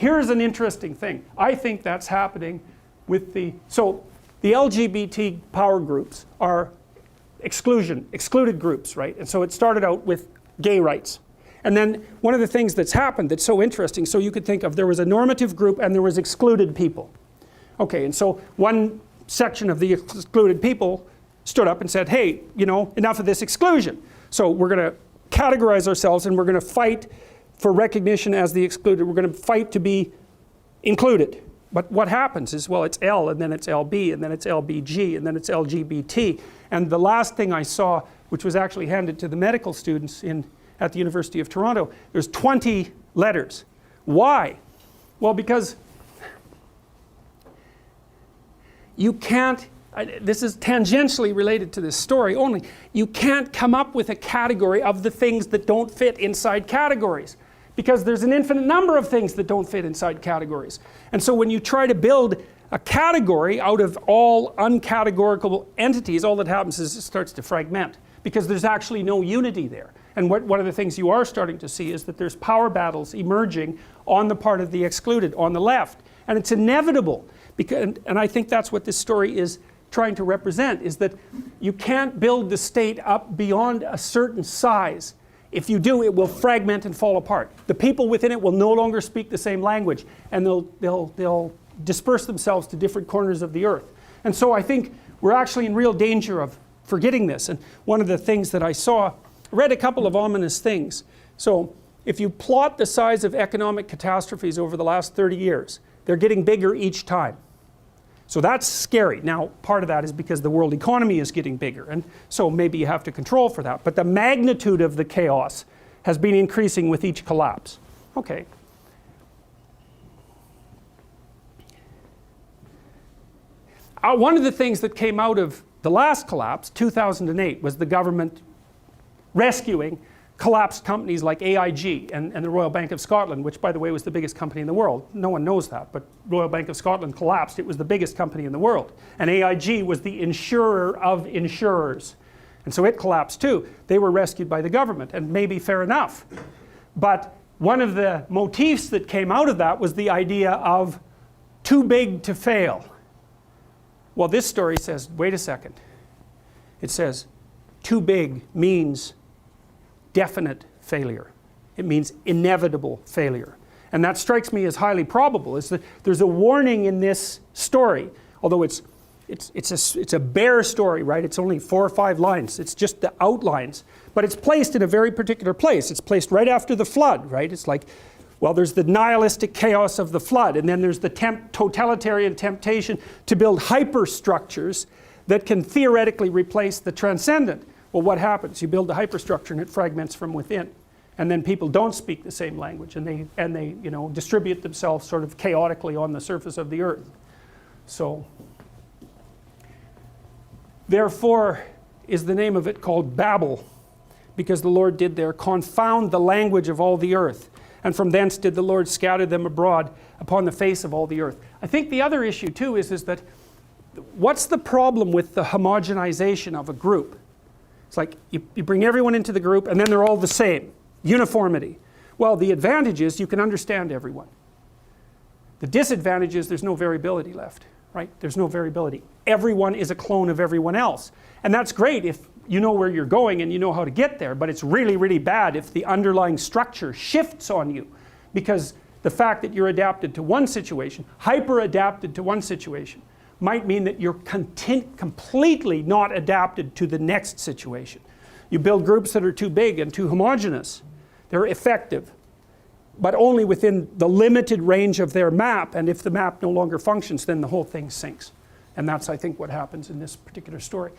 here's an interesting thing. I think that's happening with so the LGBT power groups are excluded groups, right? And so it started out with gay rights. And then one of the things that's happened that's so interesting, so you could think of there was a normative group and there was excluded people. Okay, and so one section of the excluded people stood up and said, hey, you know, enough of this exclusion. So we're going to categorize ourselves and we're going to fight for recognition as the excluded. We're going to fight to be included. But what happens is, well, it's L, and then it's LB, and then it's LBG, and then it's LGBT. And the last thing I saw, which was actually handed to the medical students at the University of Toronto, there's 20 letters. Why? Well, because you can't, this is tangentially related to this story only, you can't come up with a category of the things that don't fit inside categories. Because there's an infinite number of things that don't fit inside categories. And so when you try to build a category out of all uncategorical entities, all that happens is it starts to fragment. Because there's actually no unity there. And one of the things you are starting to see is that there's power battles emerging on the part of the excluded, on the left. And it's inevitable. And I think that's what this story is trying to represent, is that you can't build the state up beyond a certain size. If you do, it will fragment and fall apart. The people within it will no longer speak the same language, and they'll disperse themselves to different corners of the earth. And so I think we're actually in real danger of forgetting this. And one of the things that I saw, I read a couple of ominous things. So if you plot the size of economic catastrophes over the last 30 years, they're getting bigger each time. So that's scary. Now, part of that is because the world economy is getting bigger, and so maybe you have to control for that. But the magnitude of the chaos has been increasing with each collapse. Okay. One of the things that came out of the last collapse, 2008, was the government rescuing collapsed companies like AIG and the Royal Bank of Scotland, which, by the way, was the biggest company in the world. No one knows that, but Royal Bank of Scotland collapsed. It was the biggest company in the world. And AIG was the insurer of insurers. And so it collapsed too. They were rescued by the government, and maybe fair enough. But one of the motifs that came out of that was the idea of too big to fail. Well, this story says, wait a second. It says, too big means definite failure. It means inevitable failure. And that strikes me as highly probable. Is that there's a warning in this story, although it's a bare story, right? It's only 4 or 5 lines. It's just the outlines. But it's placed in a very particular place. It's placed right after the flood, right? It's like, well, there's the nihilistic chaos of the flood, and then there's the totalitarian temptation to build hyperstructures that can theoretically replace the transcendent. Well, what happens? You build the hyperstructure and it fragments from within. And then people don't speak the same language, and they you know, distribute themselves sort of chaotically on the surface of the earth. So, therefore is the name of it called Babel, because the Lord did there confound the language of all the earth. And from thence did the Lord scatter them abroad upon the face of all the earth. I think the other issue too is that what's the problem with the homogenization of a group? It's like you bring everyone into the group and then they're all the same. Uniformity. Well, the advantage is you can understand everyone. The disadvantage is there's no variability left, right? There's no variability. Everyone is a clone of everyone else. And that's great if you know where you're going and you know how to get there, but it's really, really bad if the underlying structure shifts on you, because the fact that you're adapted to one situation, hyper-adapted to one situation, might mean that you're completely not adapted to the next situation. You build groups that are too big and too homogeneous. They're effective, but only within the limited range of their map, and if the map no longer functions, then the whole thing sinks. And that's, I think, what happens in this particular story.